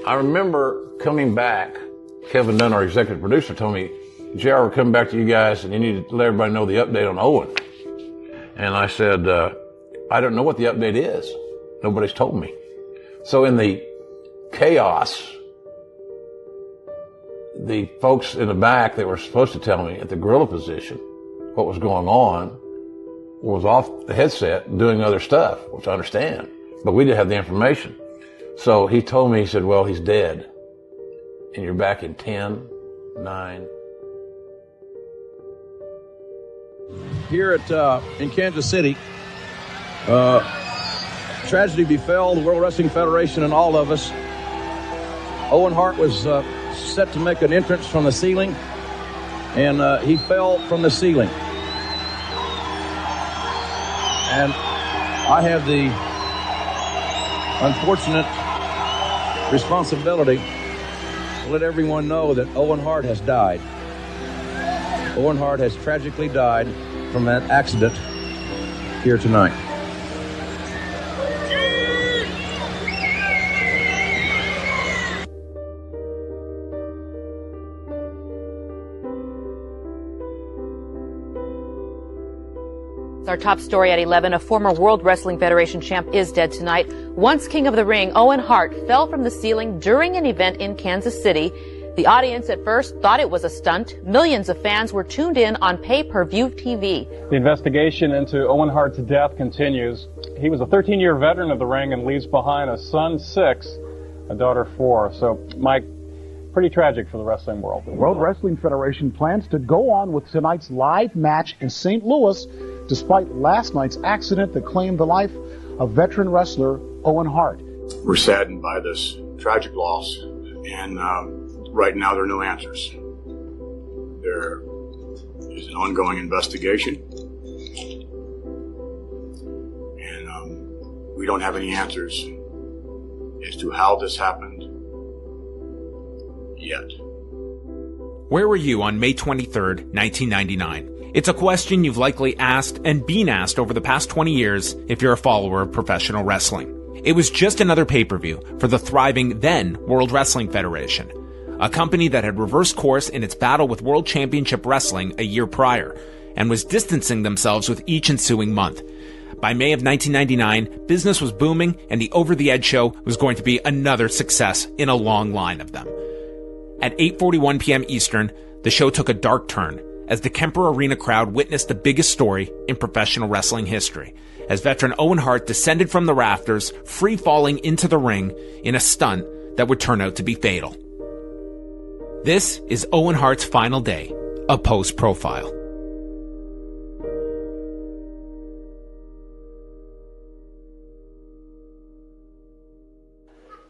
I remember coming back, Kevin Dunn, our executive producer, told me, JR, we're coming back to you guys and you need to let everybody know the update on Owen. And I said, I don't know what the update is. Nobody's told me. So in the chaos, the folks in the back that were supposed to tell me at the gorilla position what was going on was off the headset doing other stuff, which I understand, but we didn't have the information. So he told me, he said, well, he's dead. And you're back in 10, 9. Here in Kansas City, tragedy befell the World Wrestling Federation and all of us. Owen Hart was set to make an entrance from the ceiling, and he fell from the ceiling. And I have the unfortunate responsibility to let everyone know that Owen Hart has died. Owen Hart has tragically died from that accident here tonight. Our top story at 11, a former World Wrestling Federation champ is dead tonight. Once king of the ring, Owen Hart fell from the ceiling during an event in Kansas City. The audience at first thought it was a stunt. Millions of fans were tuned in on pay-per-view TV. The investigation into Owen Hart's death continues. He was a 13-year veteran of the ring and leaves behind a son, 6, a daughter, 4. So, Mike, pretty tragic for the wrestling world. The World Wrestling Federation plans to go on with tonight's live match in St. Louis, despite last night's accident that claimed the life of veteran wrestler Owen Hart. We're saddened by this tragic loss, and right now there are no answers. There is an ongoing investigation, and we don't have any answers as to how this happened yet. Where were you on May 23rd, 1999? It's a question you've likely asked and been asked over the past 20 years if you're a follower of professional wrestling. It was just another pay-per-view for the thriving then World Wrestling Federation, a company that had reversed course in its battle with World Championship Wrestling a year prior and was distancing themselves with each ensuing month. By May of 1999, business was booming and the Over the Edge show was going to be another success in a long line of them. At 8:41 p.m. Eastern, the show took a dark turn as the Kemper Arena crowd witnessed the biggest story in professional wrestling history, as veteran Owen Hart descended from the rafters, free-falling into the ring in a stunt that would turn out to be fatal. This is Owen Hart's final day, a post-profile.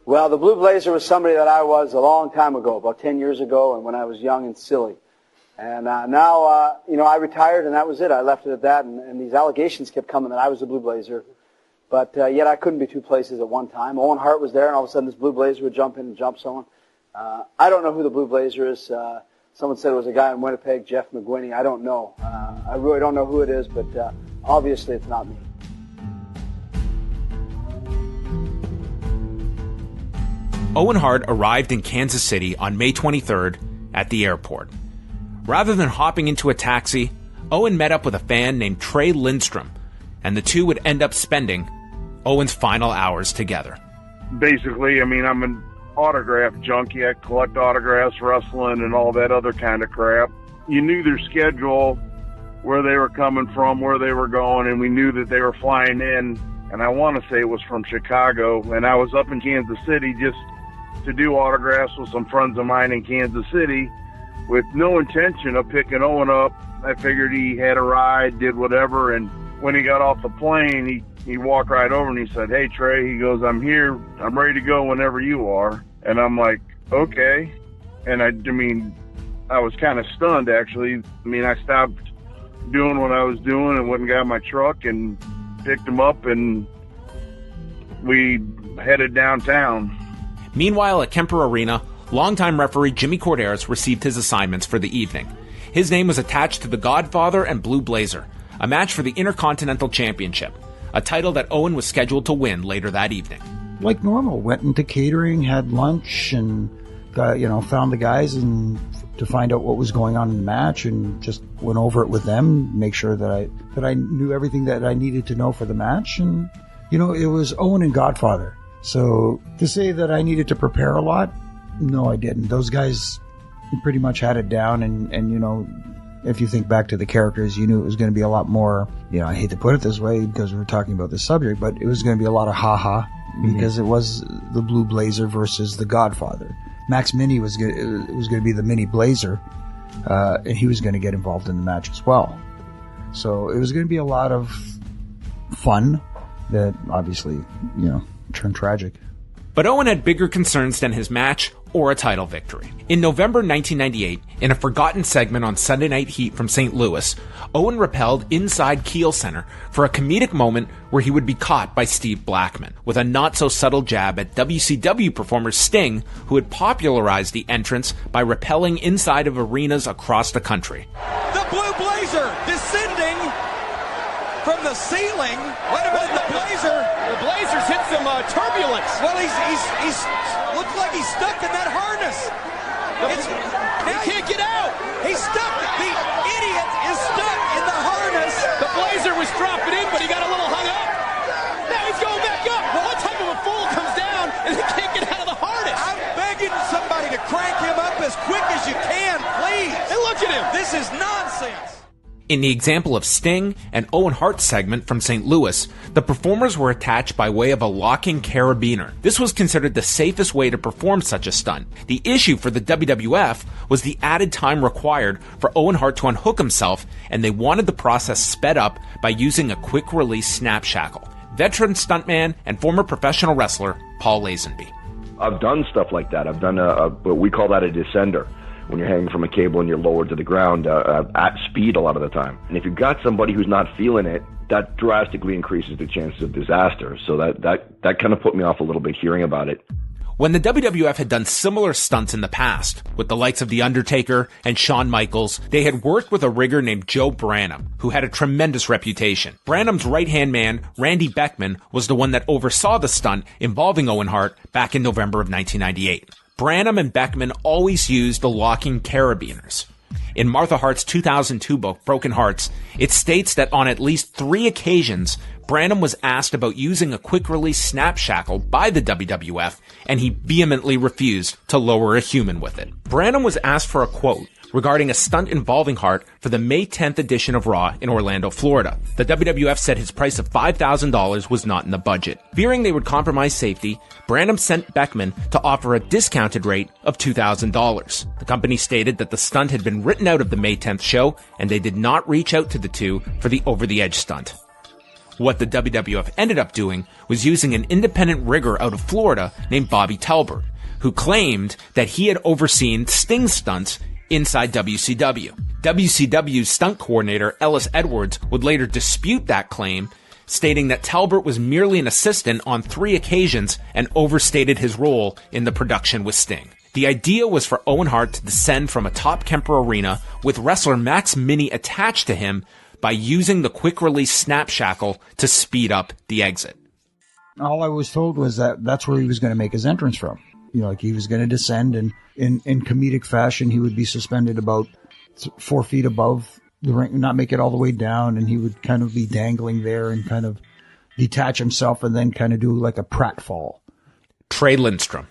Well, the Blue Blazer was somebody that I was a long time ago, about 10 years ago, and when I was young and silly. And now, I retired, and that was it. I left it at that, and these allegations kept coming that I was the Blue Blazer. But yet I couldn't be two places at one time. Owen Hart was there, and all of a sudden this Blue Blazer would jump in and jump someone. I don't know who the Blue Blazer is. Someone said it was a guy in Winnipeg, Jeff McGuinney. I don't know. I really don't know who it is, but obviously it's not me. Owen Hart arrived in Kansas City on May 23rd at the airport. Rather than hopping into a taxi, Owen met up with a fan named Treigh Lindstrom, and the two would end up spending Owen's final hours together. Basically, I'm an autograph junkie. I collect autographs, wrestling, and all that other kind of crap. You knew their schedule, where they were coming from, where they were going, and we knew that they were flying in, and I want to say it was from Chicago, and I was up in Kansas City just to do autographs with some friends of mine in Kansas City with no intention of picking Owen up. I figured he had a ride, did whatever, and when he got off the plane, he walked right over and he said, "Hey, Treigh," he goes, "I'm here. I'm ready to go whenever you are." And I'm like, okay. And I was kind of stunned, actually. I stopped doing what I was doing and went and got my truck and picked him up, and we headed downtown. Meanwhile, at Kemper Arena, longtime referee Jimmy Korderas received his assignments for the evening. His name was attached to the Godfather and Blue Blazer, a match for the Intercontinental Championship, a title that Owen was scheduled to win later that evening. like normal. Went into catering, had lunch, and got, found the guys and to find out what was going on in the match, and just went over it with them, make sure that I knew everything that I needed to know for the match. And it was Owen and Godfather. So to say that I needed to prepare a lot, no, I didn't. Those guys pretty much had it down, and if you think back to the characters, you knew it was going to be a lot more, I hate to put it this way because we're talking about this subject, but it was going to be a lot of ha-ha, because it was the Blue Blazer versus the Godfather. Max Mini was going to be the Mini Blazer, and he was going to get involved in the match as well. So it was going to be a lot of fun that obviously, turned tragic. But Owen had bigger concerns than his match or a title victory. In November 1998, in a forgotten segment on Sunday Night Heat from St. Louis, Owen rappelled inside Kiel Center for a comedic moment where he would be caught by Steve Blackman, with a not-so-subtle jab at WCW performer Sting, who had popularized the entrance by rappelling inside of arenas across the country. The Blue Blazer descending from the ceiling. Wait a minute, the Blazer's hit some turbulence. Well, he's looks like he's stuck in that harness. He can't get out. He's stuck. The idiot is stuck in the harness. The Blazer was dropping in, but he got a little hung up. Now he's going back up. What type of a fool comes down and he can't get out of the harness? I'm begging somebody to crank him up as quick as you can, please. And look at him. This is nonsense. In the example of Sting and Owen Hart segment from St. Louis, the performers were attached by way of a locking carabiner. This was considered the safest way to perform such a stunt. The issue for the WWF was the added time required for Owen Hart to unhook himself, and they wanted the process sped up by using a quick-release snap shackle. Veteran stuntman and former professional wrestler Paul Lazenby. I've done stuff like that. I've done what we call that a descender, when you're hanging from a cable and you're lowered to the ground at speed a lot of the time. And if you've got somebody who's not feeling it, that drastically increases the chances of disaster. So that kind of put me off a little bit hearing about it. When the WWF had done similar stunts in the past, with the likes of The Undertaker and Shawn Michaels, they had worked with a rigger named Joe Branham, who had a tremendous reputation. Branham's right-hand man, Randy Beckman, was the one that oversaw the stunt involving Owen Hart back in November of 1998. Branham and Beckman always used the locking carabiners. In Martha Hart's 2002 book, Broken Hearts, it states that on at least 3 occasions, Branham was asked about using a quick-release snap shackle by the WWF, and he vehemently refused to lower a human with it. Branham was asked for a quote regarding a stunt involving Hart for the May 10th edition of Raw in Orlando, Florida. The WWF said his price of $5,000 was not in the budget. Fearing they would compromise safety, Branham sent Beckman to offer a discounted rate of $2,000. The company stated that the stunt had been written out of the May 10th show, and they did not reach out to the two for the over-the-edge stunt. What the WWF ended up doing was using an independent rigger out of Florida named Bobby Talbert, who claimed that he had overseen Sting's stunts inside WCW. WCW's stunt coordinator, Ellis Edwards, would later dispute that claim, stating that Talbert was merely an assistant on 3 occasions and overstated his role in the production with Sting. The idea was for Owen Hart to descend from atop Kemper Arena with wrestler Max Mini attached to him by using the quick-release snap shackle to speed up the exit. All I was told was that that's where he was going to make his entrance from. Like he was going to descend, and in comedic fashion, he would be suspended about 4 feet above the ring, not make it all the way down, and he would kind of be dangling there and kind of detach himself and then kind of do like a pratfall. Treigh Lindstrom.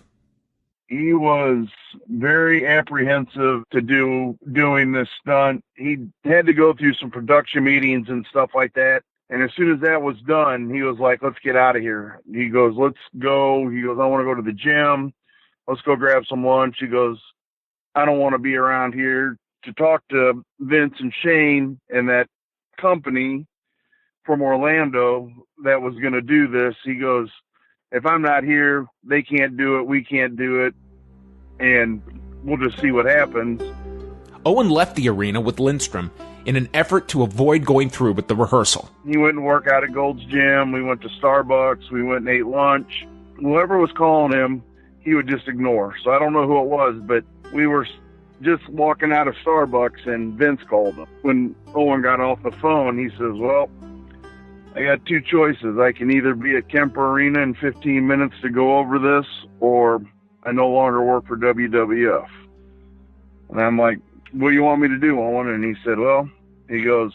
He was very apprehensive to doing this stunt. He had to go through some production meetings and stuff like that. And as soon as that was done, he was like, let's get out of here. He goes, let's go. He goes, I want to go to the gym. Let's go grab some lunch. He goes, I don't want to be around here to talk to Vince and Shane and that company from Orlando that was going to do this. He goes, if I'm not here, they can't do it. We can't do it. And we'll just see what happens. Owen left the arena with Lindstrom in an effort to avoid going through with the rehearsal. He went and worked out at Gold's Gym. We went to Starbucks. We went and ate lunch. Whoever was calling him, he would just ignore. So I don't know who it was, but we were just walking out of Starbucks and Vince called him. When Owen got off the phone, he says, well, I got two choices. I can either be at Kemper Arena in 15 minutes to go over this, or I no longer work for WWF. And I'm like, what do you want me to do, Owen? And he said, well, he goes,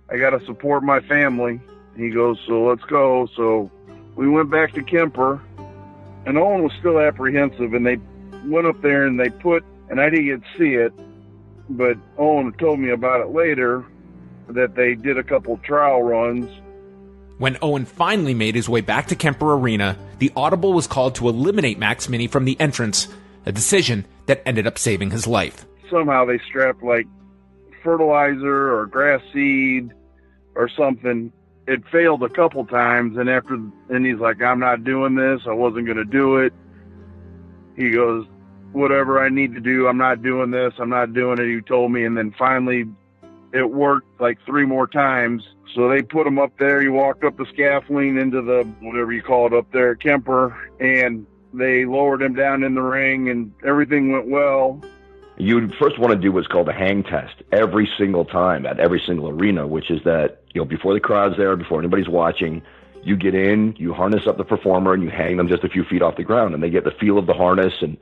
I got to support my family. He goes, so let's go. So we went back to Kemper, and Owen was still apprehensive, and they went up there and they put, and I didn't get to see it, but Owen told me about it later, that they did a couple trial runs. When Owen finally made his way back to Kemper Arena, the audible was called to eliminate Max Mini from the entrance, a decision that ended up saving his life. Somehow they strapped like fertilizer or grass seed or something. It failed a couple times, and he's like, I'm not doing this. I wasn't going to do it. He goes, whatever I need to do, I'm not doing this. I'm not doing it. He told me, and then finally it worked like 3 more times. So they put him up there. He walked up the scaffolding into the, whatever you call it up there at Kemper, and they lowered him down in the ring, and everything went well. You first want to do what's called a hang test every single time at every single arena, which is that, before the crowd's there, before anybody's watching, you get in, you harness up the performer, and you hang them just a few feet off the ground, and they get the feel of the harness and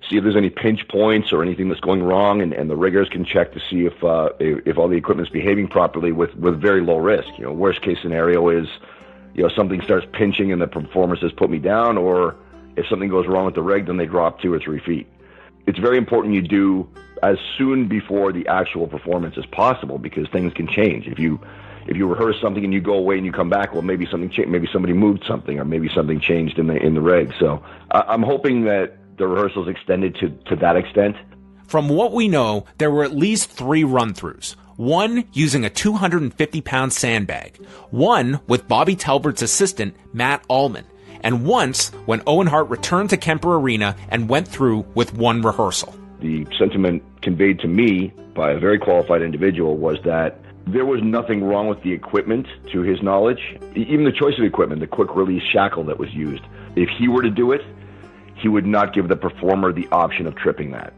see if there's any pinch points or anything that's going wrong, and the riggers can check to see if all the equipment's behaving properly with very low risk. Worst case scenario is, something starts pinching and the performer says, put me down, or if something goes wrong with the rig, then they drop 2 or 3 feet. It's very important you do as soon before the actual performance as possible, because things can change. If you rehearse something and you go away and you come back, well, maybe something changed, maybe somebody moved something, or maybe something changed in the rig. So I'm hoping that the rehearsals extended to that extent. From what we know, there were at least 3 run-throughs. One using a 250-pound sandbag. One with Bobby Talbert's assistant, Matt Allman. And once when Owen Hart returned to Kemper Arena and went through with 1 rehearsal. The sentiment conveyed to me by a very qualified individual was that there was nothing wrong with the equipment, to his knowledge. Even the choice of equipment, the quick-release shackle that was used. If he were to do it, he would not give the performer the option of tripping that.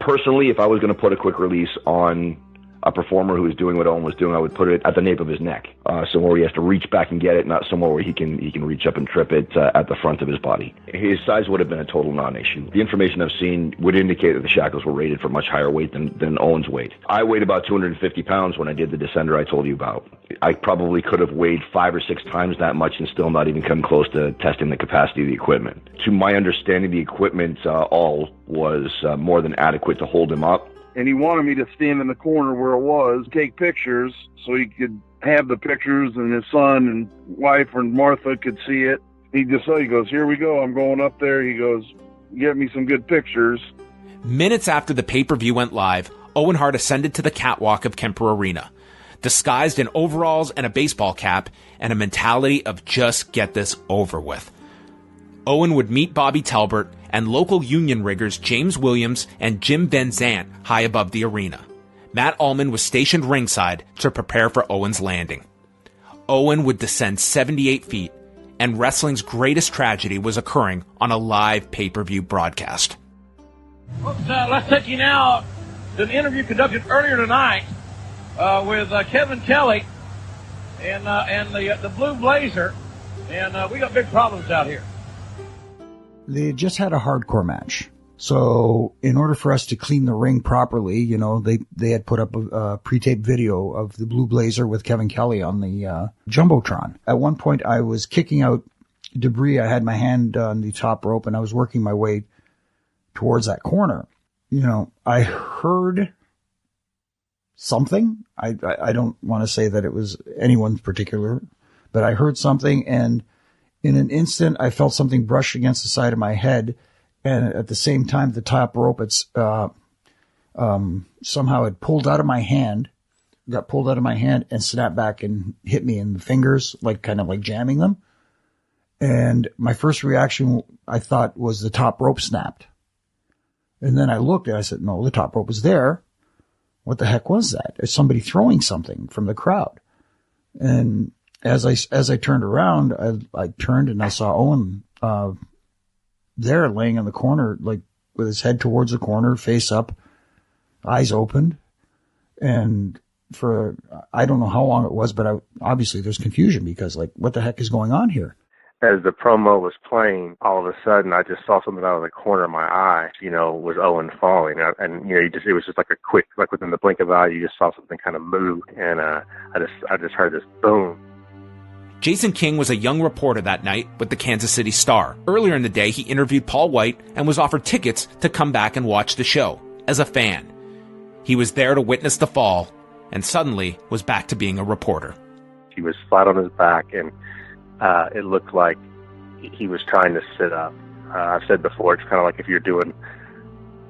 Personally, if I was going to put a quick release on a performer who was doing what Owen was doing, I would put it at the nape of his neck, somewhere where he has to reach back and get it, not somewhere where he can reach up and trip it at the front of his body. His size would have been a total non-issue. The information I've seen would indicate that the shackles were rated for much higher weight than Owen's weight. I weighed about 250 pounds when I did the descender I told you about. I probably could have weighed 5 or 6 times that much and still not even come close to testing the capacity of the equipment. To my understanding, the equipment all was more than adequate to hold him up. And he wanted me to stand in the corner where it was, take pictures, so he could have the pictures, and his son and wife and Martha could see it. He goes, here we go, I'm going up there. He goes, get me some good pictures. Minutes after the pay-per-view went live, Owen Hart ascended to the catwalk of Kemper Arena, disguised in overalls and a baseball cap, and a mentality of just get this over with. Owen would meet Bobby Talbert and local union riggers James Williams and Jim Van Zant high above the arena. Matt Allman was stationed ringside to prepare for Owen's landing. Owen would descend 78 feet, and wrestling's greatest tragedy was occurring on a live pay-per-view broadcast. Folks, let's take you now to an interview conducted earlier tonight with Kevin Kelly and the Blue Blazer, and we got big problems out here. They just had a hardcore match. So in order for us to clean the ring properly, they had put up a pre-taped video of the Blue Blazer with Kevin Kelly on the Jumbotron. At one point, I was kicking out debris. I had my hand on the top rope, and I was working my way towards that corner. I heard something. I don't want to say that it was anyone's particular, but I heard something, and in an instant, I felt something brush against the side of my head, and at the same time, the top rope, somehow it pulled out of my hand, and snapped back and hit me in the fingers, kind of jamming them. And my first reaction, I thought, was the top rope snapped. And then I looked and I said, no, the top rope was there. What the heck was that? Is somebody throwing something from the crowd? And as I turned around, I turned and I saw Owen there laying in the corner, with his head towards the corner, face up, eyes opened. And I don't know how long it was, but obviously there's confusion because, like, what the heck is going on here? As the promo was playing, all of a sudden I just saw something out of the corner of my eye, was Owen falling. And it was just like a quick, like within the blink of an eye, you just saw something kind of move. And I just heard this boom. Jason King was a young reporter that night with the Kansas City Star. Earlier in the day, he interviewed Paul White and was offered tickets to come back and watch the show as a fan. He was there to witness the fall and suddenly was back to being a reporter. He was flat on his back, and it looked like he was trying to sit up. I've said before, it's kind of like if you're doing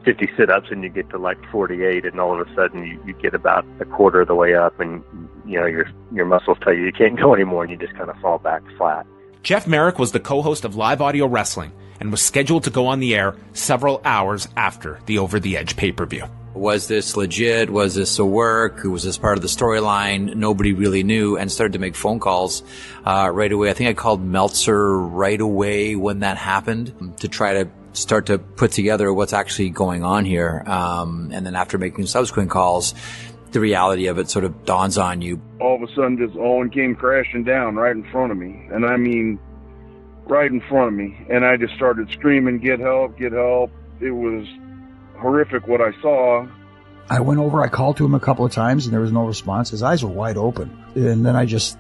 50 sit-ups and you get to like 48, and all of a sudden you get about a quarter of the way up, and your muscles tell you can't go anymore, and you just kind of fall back flat. Jeff Marek was the co-host of Live Audio Wrestling and was scheduled to go on the air several hours after the Over the Edge pay-per-view. Was this legit? Was this a work? Was this part of the storyline? Nobody really knew, and started to make phone calls right away. I think I called Meltzer right away when that happened to try to start to put together what's actually going on here. And then after making subsequent calls, the reality of it sort of dawns on you. All of a sudden, just Owen came crashing down right in front of me. And I mean, right in front of me. And I just started screaming, "Get help, get help." It was horrific what I saw. I went over, I called to him a couple of times, and there was no response. His eyes were wide open. And then I just,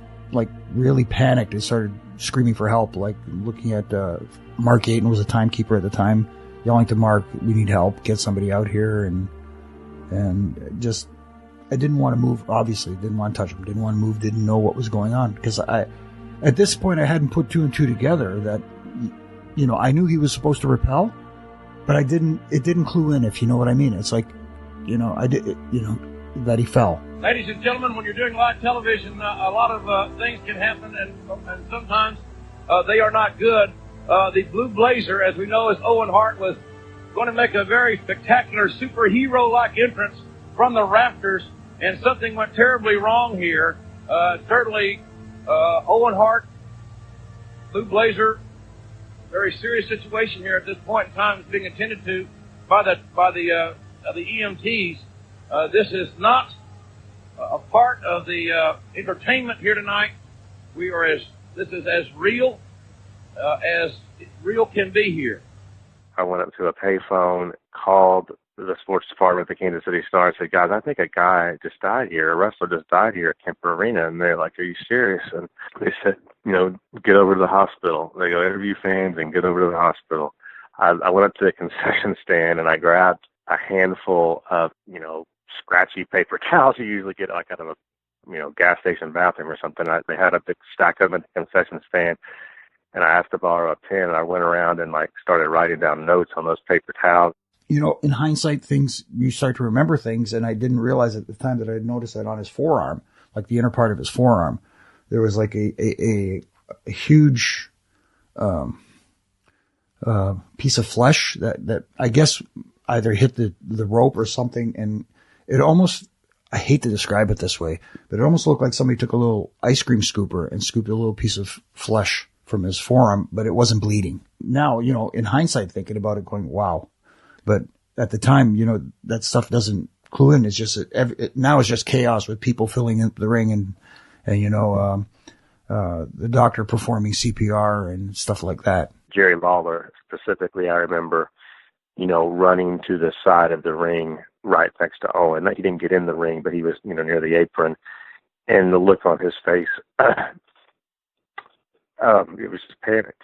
really panicked and started screaming for help, looking at Mark Ayton was a timekeeper at the time, yelling to Mark, "We need help, get somebody out here." And just, I didn't want to move, obviously, didn't want to touch him, didn't want to move, didn't know what was going on. Because at this point, I hadn't put two and two together that, I knew he was supposed to repel, but it didn't clue in, if you know what I mean. It's like, that he fell. Ladies and gentlemen, when you're doing live television, a lot of things can happen, and sometimes they are not good. The Blue Blazer, as we know, as Owen Hart, was going to make a very spectacular superhero-like entrance from the rafters, and something went terribly wrong here. Certainly, Owen Hart, Blue Blazer, very serious situation here at this point in time is being attended to by the EMTs. This is not a part of the entertainment here tonight. This is as real can be here. I went up to a payphone, called the sports department at the Kansas City Star, and said, "Guys, I think a guy just died here. A wrestler just died here at Kemper Arena." And they're like, "Are you serious?" And they said, "Get over to the hospital." They go, "Interview fans and get over to the hospital." I went up to the concession stand and I grabbed a handful of, scratchy paper towels you usually get out of a, gas station bathroom or something. They had a big stack of them at the concession stand, and I asked to borrow a pen, and I went around and started writing down notes on those paper towels. In hindsight, you start to remember things, and I didn't realize at the time that I had noticed that on his forearm, like the inner part of his forearm, there was like a huge piece of flesh that I guess either hit the rope or something, and it almost, I hate to describe it this way, but it almost looked like somebody took a little ice cream scooper and scooped a little piece of flesh from his forearm, but it wasn't bleeding. Now, in hindsight, thinking about it, going, wow. But at the time, that stuff doesn't clue in. It's just, now it's just chaos with people filling in the ring and the doctor performing CPR and stuff like that. Jerry Lawler, specifically, I remember, running to the side of the ring right next to Owen. He didn't get in the ring, but he was, near the apron. And the look on his face, it was just panic.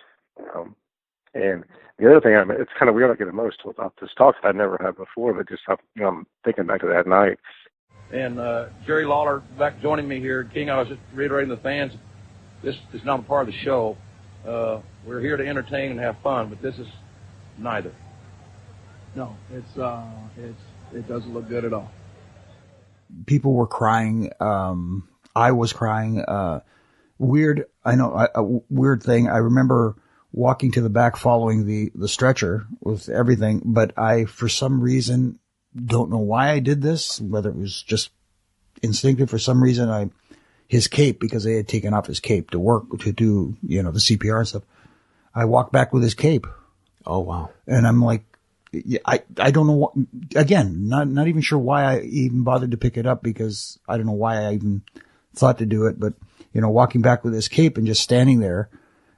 And the other thing, it's kind of weird I get emotional about this talk that I never had before, but just, I'm thinking back to that night. And Jerry Lawler back joining me here. King, I was just reiterating to the fans, this is not a part of the show. We're here to entertain and have fun, but this is neither. No, it doesn't look good at all. People were crying. I was crying. Weird. I know a weird thing. I remember walking to the back following the stretcher with everything, but I, for some reason, don't know why I did this, whether it was just instinctive. For some reason, his cape, because they had taken off his cape to do, the CPR and stuff. I walked back with his cape. Oh, wow. And I'm like, I don't know what, again, not even sure why I even bothered to pick it up, because I don't know why I even thought to do it. But, walking back with his cape and just standing there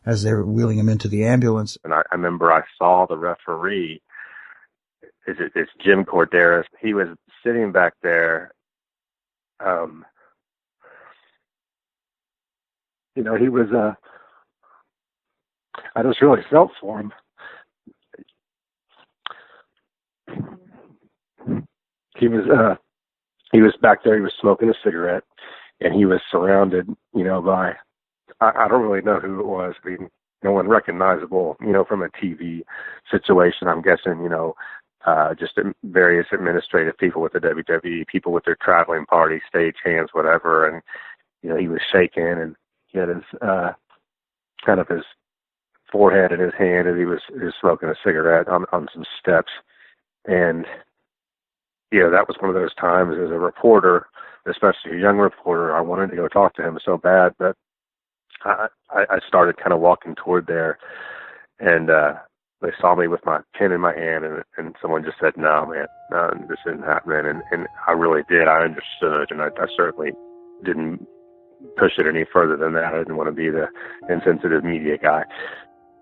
as they were wheeling him into the ambulance. And I remember I saw the referee. It's Jim Korderas. He was sitting back there. He was, I just really felt for him. He was back there. He was smoking a cigarette, and he was surrounded, by, I don't really know who it was, but no one recognizable, from a TV situation. I'm guessing, just various administrative people with the WWE, people with their traveling party, stagehands, whatever. And, he was shaking, and he had his, kind of his forehead in his hand, and he was smoking a cigarette on some steps. And, that was one of those times as a reporter, especially a young reporter, I wanted to go talk to him so bad, but I started kind of walking toward there, and they saw me with my pen in my hand, and someone just said, "No, man, no, this isn't happening." And I really did. I understood, and I certainly didn't push it any further than that. I didn't want to be the insensitive media guy.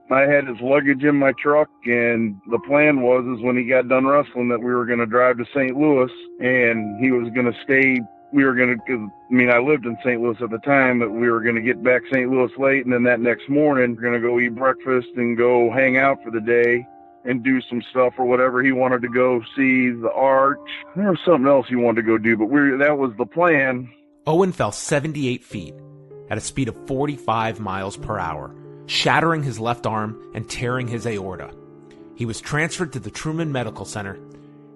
I had his luggage in my truck, and the plan was when he got done wrestling that we were going to drive to St. Louis, and he was going to stay. We were going to, I lived in St. Louis at the time, but we were going to get back St. Louis late, and then that next morning, we're going to go eat breakfast and go hang out for the day and do some stuff or whatever. He wanted to go see the Arch. There was something else he wanted to go do, but that was the plan. Owen fell 78 feet at a speed of 45 miles per hour, shattering his left arm and tearing his aorta. He was transferred to the Truman Medical Center,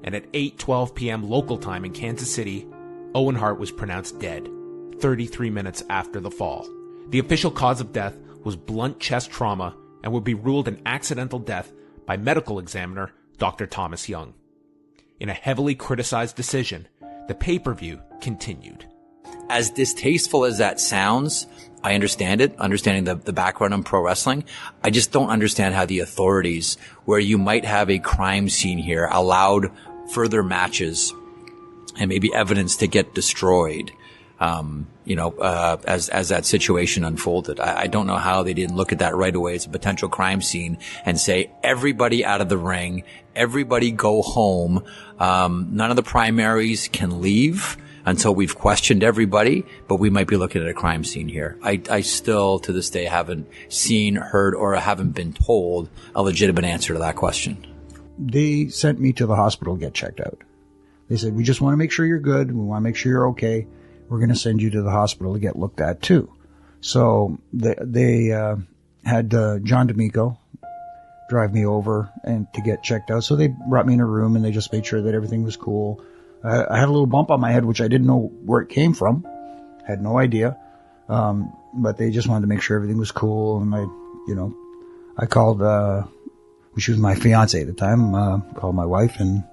and at 8:12 p.m. local time in Kansas City, Owen Hart was pronounced dead 33 minutes after the fall. The official cause of death was blunt chest trauma and would be ruled an accidental death by medical examiner Dr. Thomas Young. In a heavily criticized decision, the pay-per-view continued. As distasteful as that sounds, I understand it, understanding the background in pro wrestling. I just don't understand how the authorities, where you might have a crime scene here, allowed further matches and maybe evidence to get destroyed, as that situation unfolded. I don't know how they didn't look at that right away as a potential crime scene and say, everybody out of the ring, everybody go home. None of the primaries can leave until we've questioned everybody, but we might be looking at a crime scene here. I still, to this day, haven't seen, heard, or haven't been told a legitimate answer to that question. They sent me to the hospital to get checked out. They said, we just want to make sure you're good. We want to make sure you're okay. We're going to send you to the hospital to get looked at too. So they had John D'Amico drive me over and to get checked out. So they brought me in a room and they just made sure that everything was cool. I had a little bump on my head, which I didn't know where it came from. Had no idea. But they just wanted to make sure everything was cool. And I called, she was my fiance at the time, called my wife, and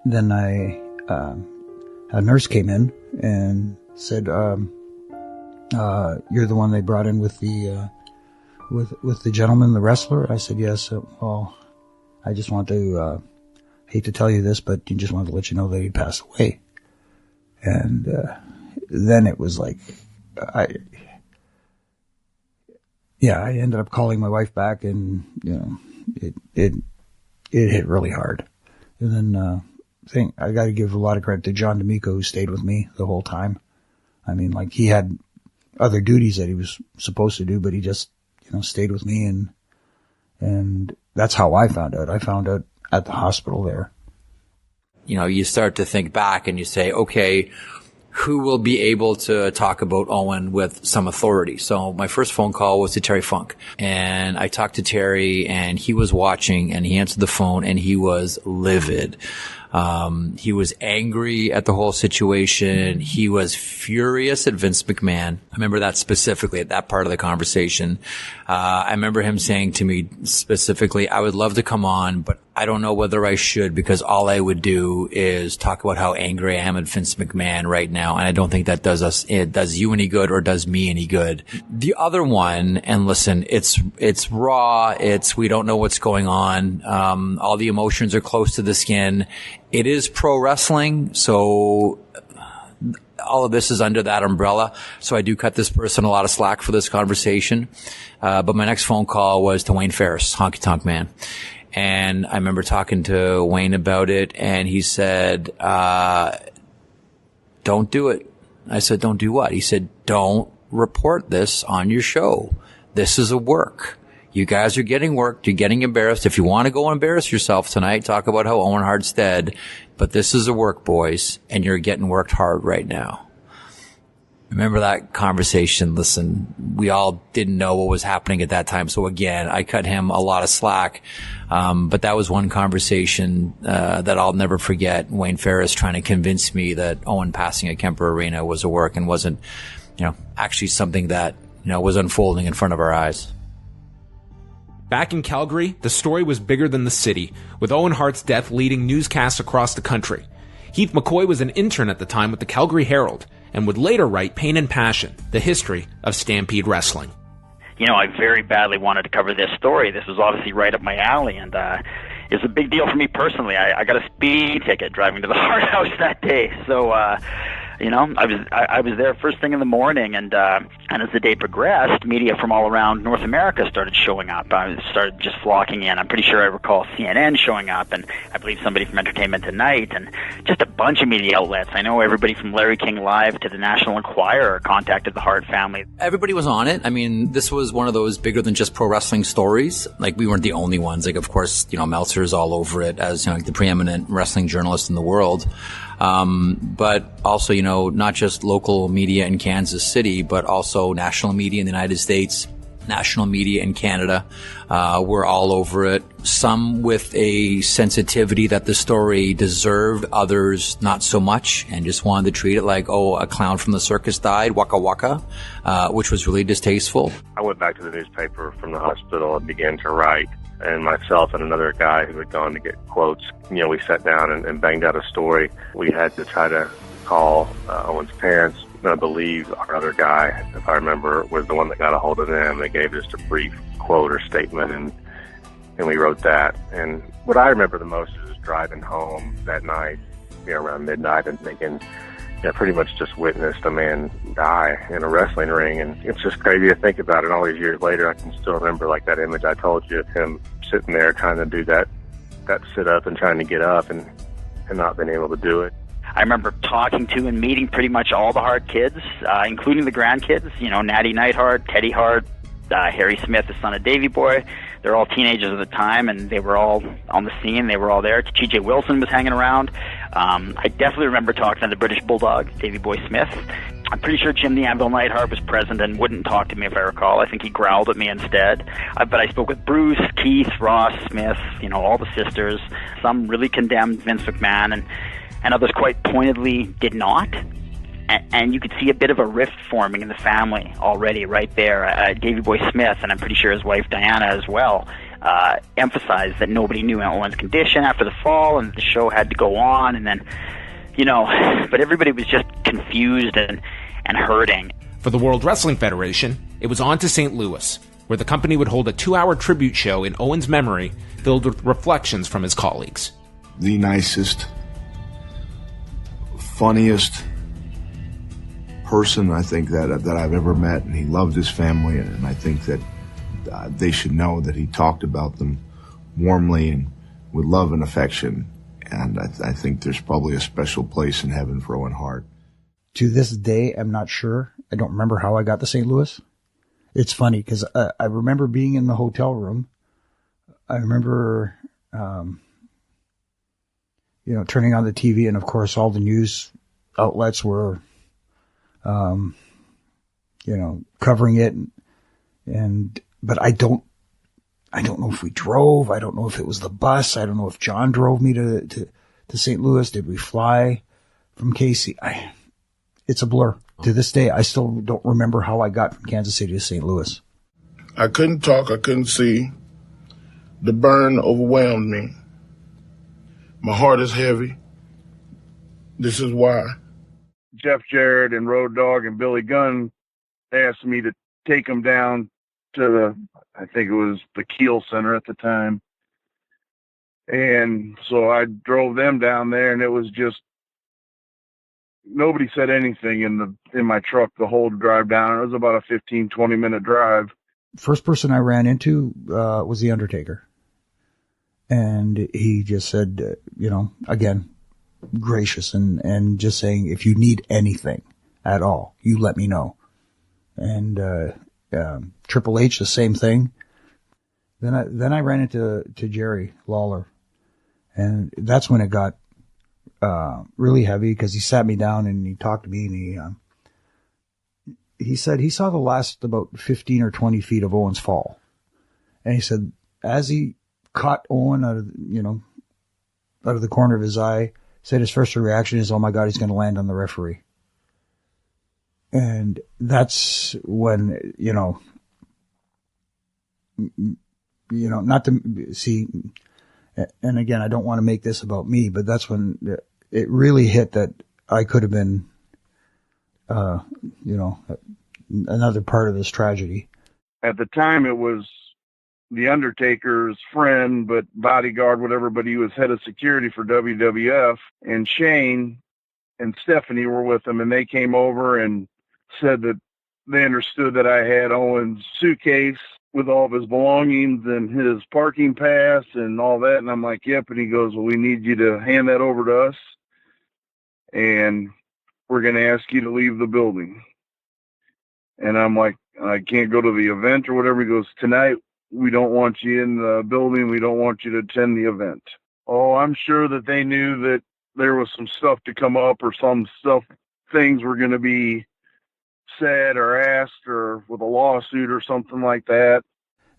then a nurse came in and said, you're the one they brought in with the gentleman, the wrestler? I said, yes. Well, I just want to, hate to tell you this, but just wanted to let you know that he passed away. And, then it was like, I ended up calling my wife back, and, it hit really hard. And then, I got to give a lot of credit to John D'Amico, who stayed with me the whole time. I mean, like, he had other duties that he was supposed to do, but he just, stayed with me, and that's how I found out. I found out at the hospital there. You start to think back and you say, okay, who will be able to talk about Owen with some authority? So my first phone call was to Terry Funk, and I talked to Terry, and he was watching, and he answered the phone, and he was livid. He was angry at the whole situation. He was furious at Vince McMahon. I remember that specifically at that part of the conversation. I remember him saying to me specifically, I would love to come on, but I don't know whether I should, because all I would do is talk about how angry I am at Vince McMahon right now. And I don't think that it does you any good or does me any good. The other one, and listen, it's raw. We don't know what's going on. All the emotions are close to the skin. It is pro wrestling. So all of this is under that umbrella. So I do cut this person a lot of slack for this conversation. But my next phone call was to Wayne Ferris, Honky Tonk Man. And I remember talking to Wayne about it, and he said, don't do it. I said, don't do what? He said, don't report this on your show. This is a work. You guys are getting worked. You're getting embarrassed. If you want to go embarrass yourself tonight, talk about how Owen Hart's dead. But this is a work, boys, and you're getting worked hard right now. Remember that conversation? Listen, we all didn't know what was happening at that time. So again, I cut him a lot of slack. But that was one conversation that I'll never forget. Wayne Ferris trying to convince me that Owen passing at Kemper Arena was a work and wasn't, actually something that, was unfolding in front of our eyes. Back in Calgary, the story was bigger than the city, with Owen Hart's death leading newscasts across the country. Heath McCoy was an intern at the time with the Calgary Herald, and would later write Pain and Passion, the history of Stampede Wrestling. I very badly wanted to cover this story. This was obviously right up my alley, and it was a big deal for me personally. I got a speeding ticket driving to the Hart House that day, so I was there first thing in the morning, and as the day progressed, media from all around North America started showing up. Started just flocking in. I'm pretty sure I recall CNN showing up, and I believe somebody from Entertainment Tonight, and just a bunch of media outlets. I know everybody from Larry King Live to the National Enquirer contacted the Hart family. Everybody was on it. I mean, this was one of those bigger than just pro wrestling stories. Like, we weren't the only ones. Like, of course, Meltzer's all over it as the preeminent wrestling journalist in the world. But also, not just local media in Kansas City, but also national media in the United States, national media in Canada, were all over it. Some with a sensitivity that the story deserved, others not so much, and just wanted to treat it like, a clown from the circus died, waka waka, which was really distasteful. I went back to the newspaper from the hospital and began to write. And myself and another guy who had gone to get quotes, we sat down and banged out a story. We had to try to call Owen's parents. And I believe our other guy, if I remember, was the one that got a hold of them. They gave just a brief quote or statement, and we wrote that. And what I remember the most is driving home that night, around midnight, and thinking, pretty much just witnessed a man die in a wrestling ring. And it's just crazy to think about it. All these years later, I can still remember like that image I told you of him sitting there trying to do that sit up and trying to get up and not being able to do it. I remember talking to and meeting pretty much all the Hart kids, including the grandkids, Natty Neidhart, Teddy Hart, Harry Smith, the son of Davey Boy. They're all teenagers at the time, and they were all on the scene. They were all there. T.J. Wilson was hanging around. I definitely remember talking to the British Bulldog, Davey Boy Smith. I'm pretty sure Jim the Anvil Neidhart was present and wouldn't talk to me, if I recall. I think he growled at me instead. But I spoke with Bruce, Keith, Ross, Smith, all the sisters. Some really condemned Vince McMahon, and others quite pointedly did not. And you could see a bit of a rift forming in the family already right there. Davey Boy Smith, and I'm pretty sure his wife Diana as well, emphasized that nobody knew Owen's condition after the fall, and the show had to go on. And then, but everybody was just confused and hurting. For the World Wrestling Federation, it was on to St. Louis, where the company would hold a 2-hour tribute show in Owen's memory, filled with reflections from his colleagues. The nicest, funniest person I think that I've ever met, and he loved his family, and I think that they should know that he talked about them warmly and with love and affection, and I think there's probably a special place in heaven for Owen Hart. To this day, I'm not sure. I don't remember how I got to St. Louis. It's funny because I remember being in the hotel room. I remember, turning on the TV, and of course all the news outlets were covering it, but I don't know if we drove. I don't know if it was the bus. I don't know if John drove me to St. Louis. Did we fly from Casey? It's a blur. To this day, I still don't remember how I got from Kansas City to St. Louis. I couldn't talk. I couldn't see. The burn overwhelmed me. My heart is heavy. This is why. Jeff Jarrett and Road Dogg and Billy Gunn asked me to take them down to I think it was the Kiel Center at the time. And so I drove them down there, and it was just, nobody said anything in my truck the whole drive down. It was about a 15, 20-minute drive. First person I ran into was The Undertaker. And he just said, again, gracious and just saying, if you need anything at all, you let me know. And Triple H, the same thing. Then I ran into Jerry Lawler. And that's when it got really heavy, because he sat me down and he talked to me, and he said he saw the last about 15 or 20 feet of Owen's fall. And he said, as he caught Owen out of the corner of his eye, said his first reaction is, oh my God, he's going to land on the referee. And that's when, not to see, and again, I don't want to make this about me, but that's when it really hit that I could have been, another part of this tragedy. At the time, it was The Undertaker's friend, but bodyguard, whatever, but he was head of security for WWF, and Shane and Stephanie were with him, and they came over and said that they understood that I had Owen's suitcase with all of his belongings and his parking pass and all that. And I'm like, yep. And he goes, well, we need you to hand that over to us, and we're going to ask you to leave the building. And I'm like, I can't go to the event or whatever. He goes, tonight, we don't want you in the building. We don't want you to attend the event. Oh, I'm sure that they knew that there was some stuff to come up, or things were going to be said or asked, or with a lawsuit or something like that.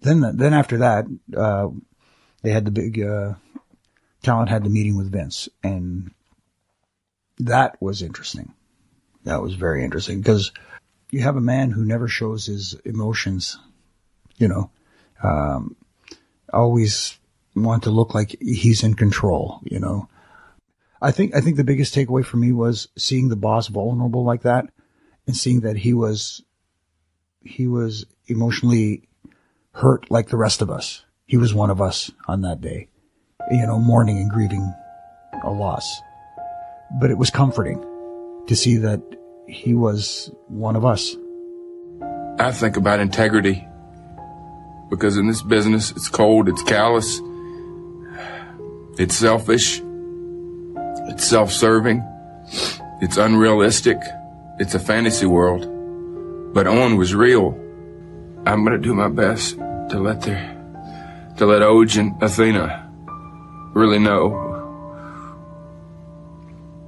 Then after that, they had the big, Talent had the meeting with Vince, and that was interesting. That was very interesting, because you have a man who never shows his emotions, always want to look like he's in control, I think the biggest takeaway for me was seeing the boss vulnerable like that, and seeing that he was emotionally hurt like the rest of us. He was one of us on that day, mourning and grieving a loss. But it was comforting to see that he was one of us. I think about integrity, because in this business, it's cold, it's callous, it's selfish, it's self-serving, it's unrealistic, it's a fantasy world. But Owen was real. I'm going to do my best to let Oj and Athena really know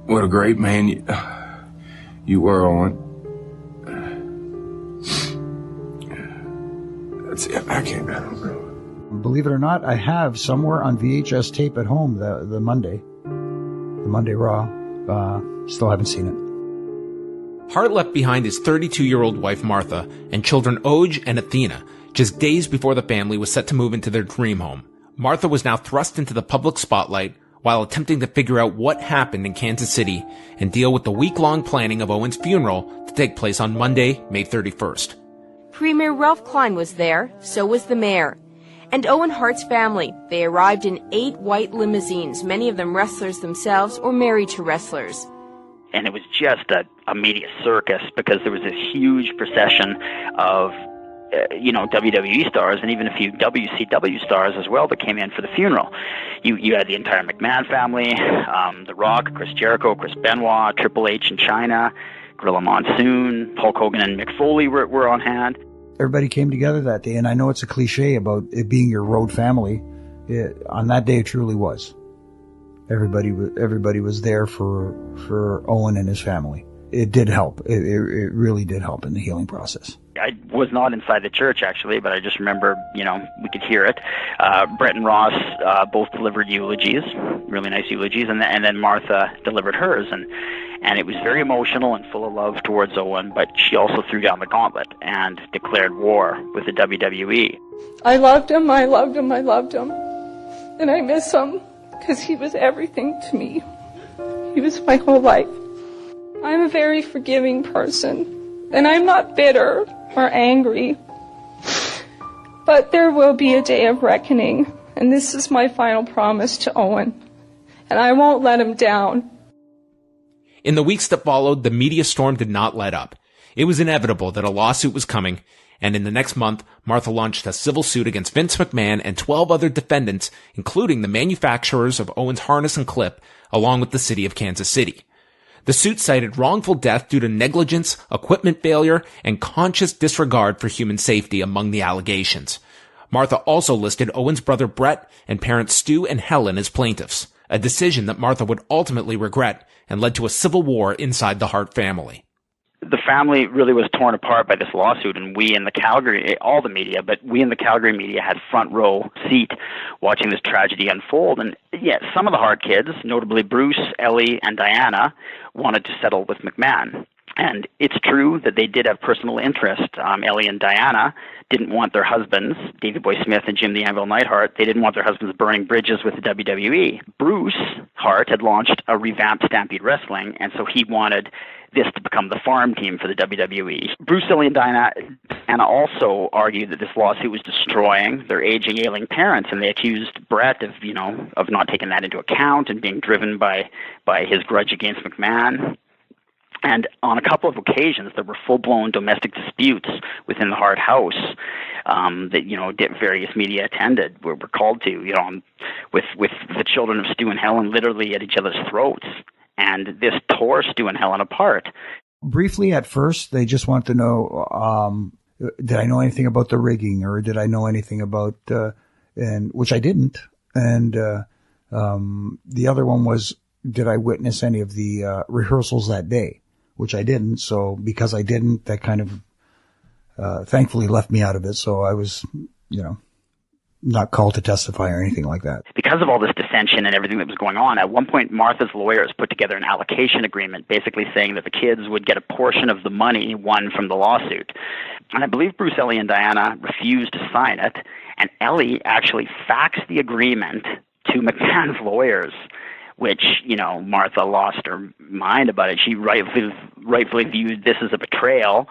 what a great man you were, Owen. That's it. I don't know. Believe it or not, I have somewhere on VHS tape at home the Monday Raw. Still haven't seen it. Hart left behind his 32-year-old wife Martha and children Oj and Athena just days before the family was set to move into their dream home. Martha was now thrust into the public spotlight while attempting to figure out what happened in Kansas City and deal with the week-long planning of Owen's funeral to take place on Monday, May 31st. Premier Ralph Klein was there, so was the mayor. And Owen Hart's family. They arrived in 8 white limousines, many of them wrestlers themselves or married to wrestlers. And it was just a media circus, because there was this huge procession of, WWE stars and even a few WCW stars as well that came in for the funeral. You had the entire McMahon family, The Rock, Chris Jericho, Chris Benoit, Triple H in China, Gorilla Monsoon, Hulk Hogan and Mick Foley were on hand. Everybody came together that day, and I know it's a cliche about it being your road family. On that day, it truly was. Everybody was there for Owen and his family. It did help. It really did help in the healing process. I was not inside the church, actually, but I just remember, we could hear it. Brett and Ross both delivered eulogies, really nice eulogies, and then Martha delivered hers, and it was very emotional and full of love towards Owen, but she also threw down the gauntlet and declared war with the WWE. I loved him, and I miss him. because he was everything to me. He was my whole life. I'm a very forgiving person, and I'm not bitter or angry. But there will be a day of reckoning, and this is my final promise to Owen, and I won't let him down. In the weeks that followed, the media storm did not let up. It was inevitable that a lawsuit was coming, and in the next month, Martha launched a civil suit against Vince McMahon and 12 other defendants, including the manufacturers of Owen's harness and clip, along with the city of Kansas City. The suit cited wrongful death due to negligence, equipment failure, and conscious disregard for human safety among the allegations. Martha also listed Owen's brother Brett and parents Stu and Helen as plaintiffs, a decision that Martha would ultimately regret and led to a civil war inside the Hart family. The family really was torn apart by this lawsuit, and we in the Calgary, all the media, but we in the Calgary media had front row seat watching this tragedy unfold. And yeah, some of the Hart kids, notably Bruce, Ellie, and Diana, wanted to settle with McMahon. And it's true that they did have personal interest. Ellie and Diana didn't want their husbands, Davey Boy Smith and Jim the Anvil Neidhart, they didn't want their husbands burning bridges with the WWE. Bruce Hart had launched a revamped Stampede Wrestling, and so he wanted this to become the farm team for the WWE. Bruce, Ellie, and Diana also argued that this lawsuit was destroying their aging, ailing parents, and they accused Brett of not taking that into account and being driven by his grudge against McMahon. And on a couple of occasions, there were full-blown domestic disputes within the Hart house that various media attended, were called to, with the children of Stu and Helen literally at each other's throats. And this tore Stu and Helen apart. Briefly, at first, they just want to know, did I know anything about the rigging, or did I know anything about, and which I didn't. And the other one was, did I witness any of the rehearsals that day? Which I didn't. So because I didn't, that kind of thankfully left me out of it. So I was, not called to testify or anything like that. Because of all this dissension and everything that was going on, at one point Martha's lawyers put together an allocation agreement basically saying that the kids would get a portion of the money won from the lawsuit. And I believe Bruce, Ellie, and Diana refused to sign it, and Ellie actually faxed the agreement to McMahon's lawyers, which, Martha lost her mind about it. She rightfully viewed this as a betrayal,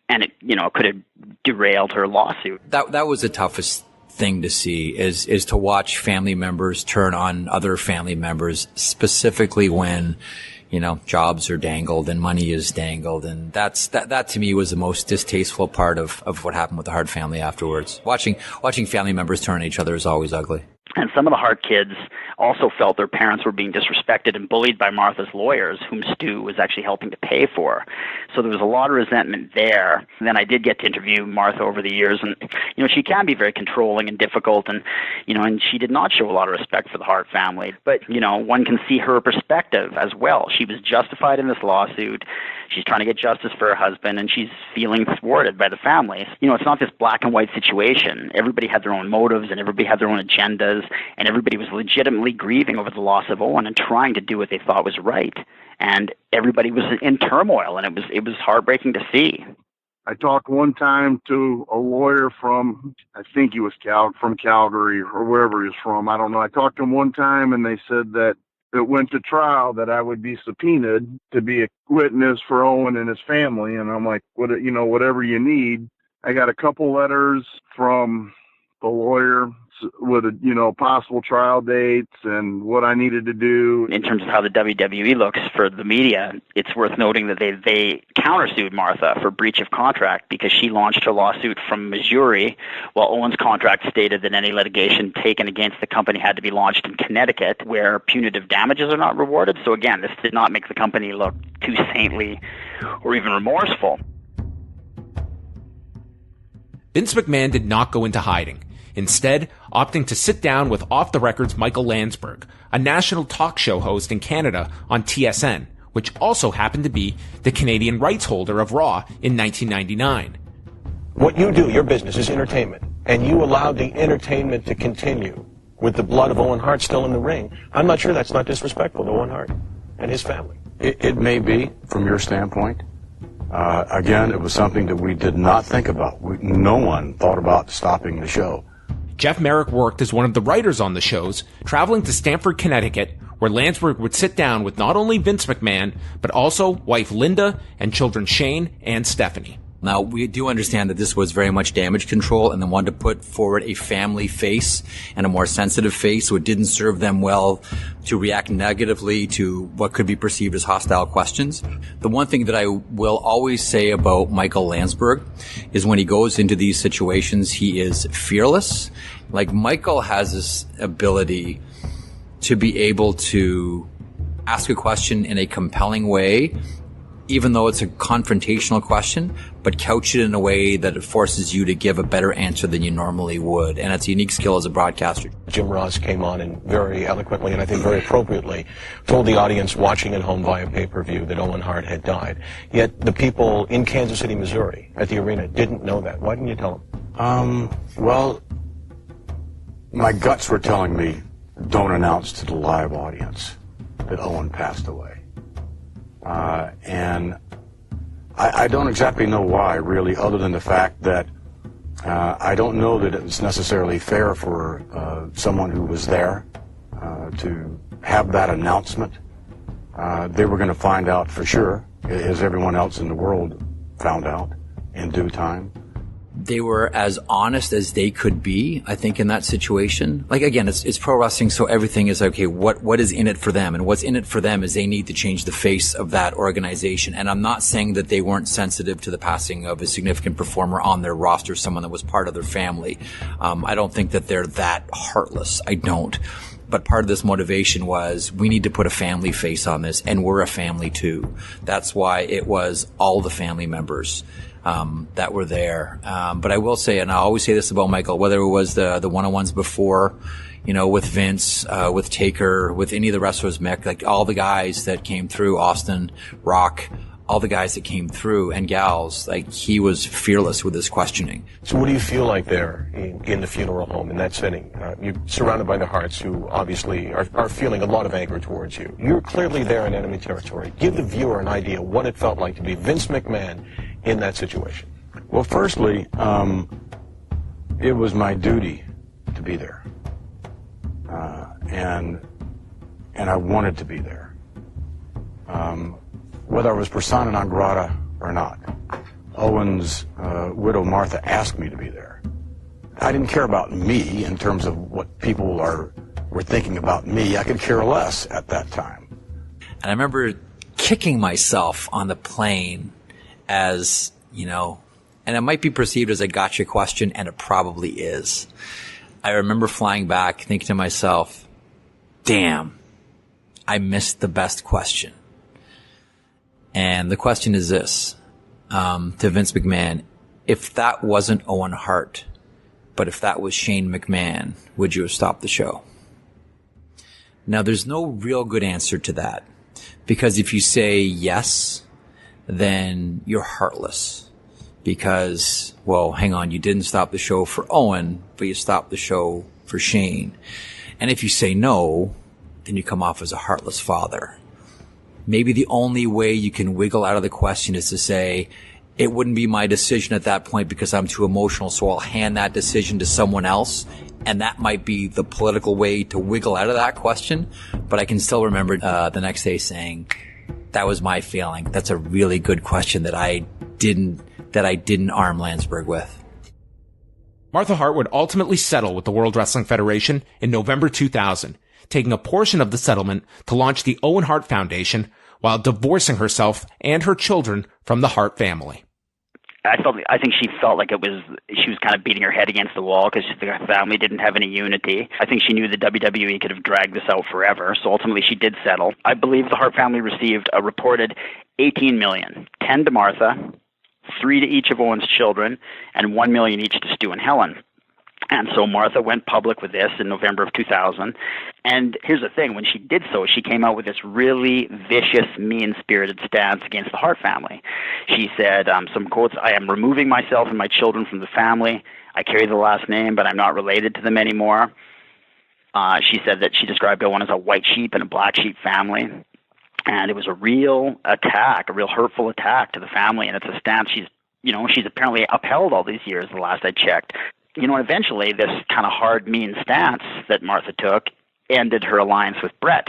and it could have derailed her lawsuit. That was the toughest thing to see is to watch family members turn on other family members, specifically when, jobs are dangled and money is dangled. And that to me was the most distasteful part of what happened with the Hart family afterwards. Watching family members turn on each other is always ugly. And some of the Hart kids also felt their parents were being disrespected and bullied by Martha's lawyers, whom Stu was actually helping to pay for. So there was a lot of resentment there. And then I did get to interview Martha over the years, and she can be very controlling and difficult, and and she did not show a lot of respect for the Hart family. But one can see her perspective as well. She was justified in this lawsuit. She's trying to get justice for her husband, and she's feeling thwarted by the family. It's not this black and white situation. Everybody had their own motives, and everybody had their own agendas, and everybody was legitimately grieving over the loss of Owen and trying to do what they thought was right. And everybody was in turmoil, and it was heartbreaking to see. I talked one time to a lawyer from, I think he was from Calgary or wherever he was from. I don't know. I talked to him one time, and they said that it went to trial that I would be subpoenaed to be a witness for Owen and his family. And I'm like, whatever you need. I got a couple letters from the lawyer with possible trial dates and what I needed to do. In terms of how the WWE looks for the media, it's worth noting that they countersued Martha for breach of contract because she launched her lawsuit from Missouri, while Owen's contract stated that any litigation taken against the company had to be launched in Connecticut, where punitive damages are not rewarded. So again, this did not make the company look too saintly or even remorseful. Vince McMahon did not go into hiding, instead opting to sit down with Off the Record's Michael Landsberg, a national talk show host in Canada on TSN, which also happened to be the Canadian rights holder of Raw in 1999. What you do, your business, is entertainment, and you allowed the entertainment to continue with the blood of Owen Hart still in the ring. I'm not sure that's not disrespectful to Owen Hart and his family. It may be, from your standpoint. Again, it was something that we did not think about. No one thought about stopping the show. Jeff Marek worked as one of the writers on the shows, traveling to Stamford, Connecticut, where Landsberg would sit down with not only Vince McMahon, but also wife Linda and children Shane and Stephanie. Now, we do understand that this was very much damage control and they wanted to put forward a family face and a more sensitive face, so it didn't serve them well to react negatively to what could be perceived as hostile questions. The one thing that I will always say about Michael Landsberg is when he goes into these situations, he is fearless. Like, Michael has this ability to be able to ask a question in a compelling way, even though it's a confrontational question, but couch it in a way that it forces you to give a better answer than you normally would. And it's a unique skill as a broadcaster. Jim Ross came on and very eloquently, and I think very appropriately, told the audience watching at home via pay-per-view that Owen Hart had died. Yet the people in Kansas City, Missouri, at the arena, didn't know that. Why didn't you tell them? Well, my guts were telling me, don't announce to the live audience that Owen passed away. And I don't exactly know why, really, other than the fact that I don't know that it's necessarily fair for someone who was there to have that announcement. They were going to find out for sure, as everyone else in the world found out in due time. They were as honest as they could be, I think, in that situation. Like, again, it's pro wrestling, so everything is, okay, what is in it for them? And what's in it for them is they need to change the face of that organization. And I'm not saying that they weren't sensitive to the passing of a significant performer on their roster, someone that was part of their family. I don't think that they're that heartless. I don't. But part of this motivation was, we need to put a family face on this, and we're a family too. That's why it was all the family members that were there. But I will say, and I always say this about Michael, whether it was the one-on-ones before, with Vince, with Taker, with any of the wrestlers, Mick, like all the guys that came through, Austin, Rock, all the guys that came through, and gals, like, he was fearless with his questioning. So what do you feel like there in the funeral home, in that setting? You're surrounded by the Harts, who obviously are feeling a lot of anger towards you. You're clearly there in enemy territory. Give the viewer an idea what it felt like to be Vince McMahon in that situation. Well, firstly, it was my duty to be there. And I wanted to be there. Whether I was persona non grata or not. Owen's widow, Martha, asked me to be there. I didn't care about me in terms of what people were thinking about me. I could care less at that time. And I remember kicking myself on the plane as, and it might be perceived as a gotcha question, and it probably is. I remember flying back thinking to myself, damn, I missed the best question. And the question is this, to Vince McMahon: if that wasn't Owen Hart, but if that was Shane McMahon, would you have stopped the show? Now, there's no real good answer to that, because if you say yes, then you're heartless. Because, well, hang on, you didn't stop the show for Owen, but you stopped the show for Shane. And if you say no, then you come off as a heartless father. Maybe the only way you can wiggle out of the question is to say, it wouldn't be my decision at that point because I'm too emotional, so I'll hand that decision to someone else. And that might be the political way to wiggle out of that question. But I can still remember the next day saying, that was my feeling. That's a really good question that I didn't arm Landsberg with. Martha Hart would ultimately settle with the World Wrestling Federation in November 2000, taking a portion of the settlement to launch the Owen Hart Foundation while divorcing herself and her children from the Hart family. I think she felt like she was kind of beating her head against the wall because the family didn't have any unity. I think she knew the WWE could have dragged this out forever, so ultimately she did settle. I believe the Hart family received a reported $18 million, 10 to Martha, 3 to each of Owen's children, and $1 million each to Stu and Helen. And so Martha went public with this in November of 2000. And here's the thing, when she did so, she came out with this really vicious, mean-spirited stance against the Hart family. She said, some quotes, "I am removing myself and my children from the family. I carry the last name, but I'm not related to them anymore." She said that she described Owen as a white sheep and a black sheep family. And it was a real attack, a real hurtful attack to the family. And it's a stance she's apparently upheld all these years, the last I checked. And eventually this kind of hard, mean stance that Martha took ended her alliance with Bret.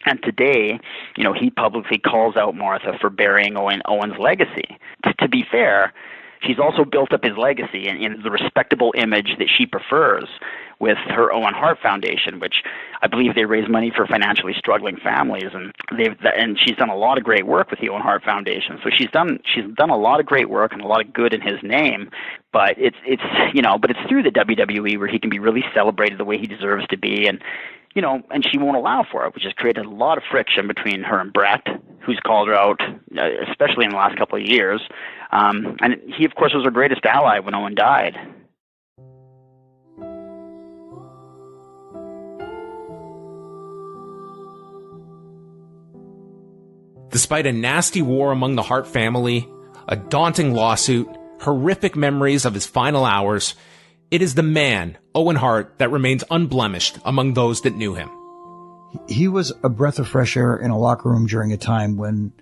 And today, he publicly calls out Martha for burying Owen's legacy. To be fair, she's also built up his legacy in the respectable image that she prefers with her Owen Hart Foundation, which I believe they raise money for financially struggling families, and she's done a lot of great work with the Owen Hart Foundation. So she's done a lot of great work and a lot of good in his name. But it's through the WWE where he can be really celebrated the way he deserves to be, and she won't allow for it, which has created a lot of friction between her and Bret, who's called her out, especially in the last couple of years. And he, of course, was her greatest ally when Owen died. Despite a nasty war among the Hart family, a daunting lawsuit, horrific memories of his final hours, it is the man, Owen Hart, that remains unblemished among those that knew him. He was a breath of fresh air in a locker room during a time when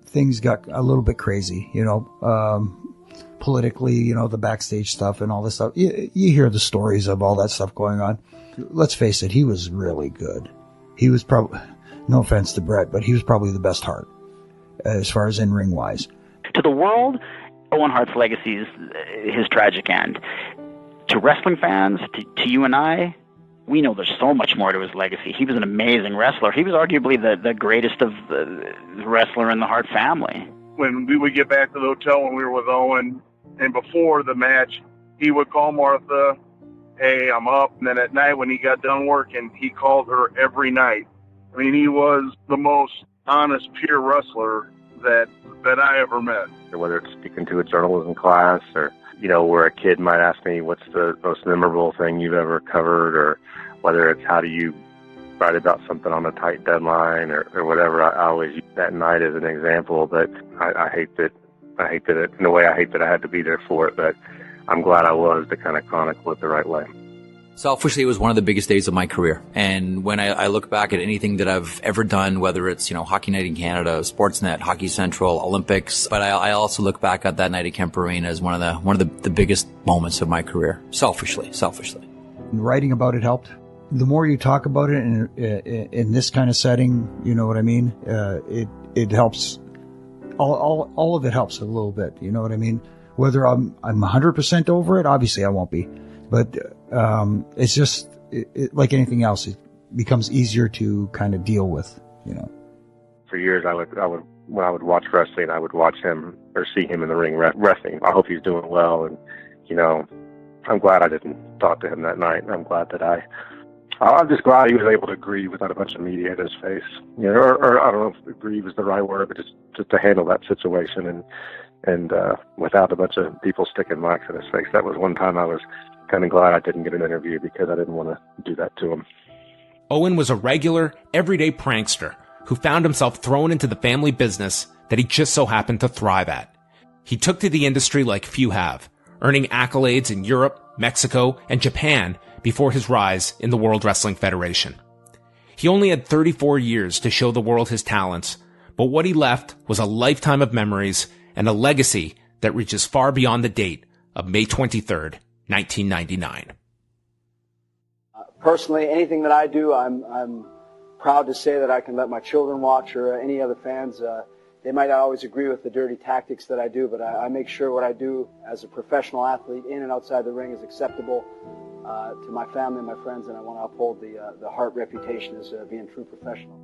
things got a little bit crazy, politically, the backstage stuff and all this stuff. You hear the stories of all that stuff going on. Let's face it, he was really good. He was probably, no offense to Bret, but he was probably the best Hart as far as in-ring wise. To the world, Owen Hart's legacy is his tragic end. To wrestling fans, to you and I, we know there's so much more to his legacy. He was an amazing wrestler. He was arguably the greatest of the wrestler in the Hart family. When we would get back to the hotel when we were with Owen, and before the match, he would call Martha, "Hey, I'm up." And then at night when he got done working, he called her every night. I mean, he was the most honest, pure wrestler that I ever met. Whether it's speaking to a journalism class or, where a kid might ask me, what's the most memorable thing you've ever covered, or whether it's how do you write about something on a tight deadline or whatever. I always use that night as an example, but I hate that in a way I hate that I had to be there for it, but I'm glad I was to kind of chronicle it the right way. Selfishly, it was one of the biggest days of my career. And when I look back at anything that I've ever done, whether it's, Hockey Night in Canada, Sportsnet, Hockey Central, Olympics, but I also look back at that night at Kemper Arena as one of the biggest moments of my career. Selfishly. And writing about it helped. The more you talk about it in this kind of setting, you know what I mean? It helps. All of it helps a little bit. You know what I mean? Whether I'm 100% over it, obviously I won't be. But it's just like anything else, it becomes easier to kind of deal with, For years, when I would watch wrestling, I would watch him or see him in the ring wrestling. I hope he's doing well, and I'm glad I didn't talk to him that night. I'm glad that I'm just glad he was able to grieve without a bunch of media in his face, or I don't know if grieve is the right word, but just to handle that situation and without a bunch of people sticking mics in his face. That was one time I was kind of glad I didn't get an interview because I didn't want to do that to him. Owen was a regular, everyday prankster who found himself thrown into the family business that he just so happened to thrive at. He took to the industry like few have, earning accolades in Europe, Mexico, and Japan before his rise in the World Wrestling Federation. He only had 34 years to show the world his talents, but what he left was a lifetime of memories and a legacy that reaches far beyond the date of May 23rd, 1999. Personally, anything that I do, I'm proud to say that I can let my children watch or any other fans. They might not always agree with the dirty tactics that I do, but I make sure what I do as a professional athlete in and outside the ring is acceptable to my family and my friends, and I want to uphold the Hart reputation as being a true professional.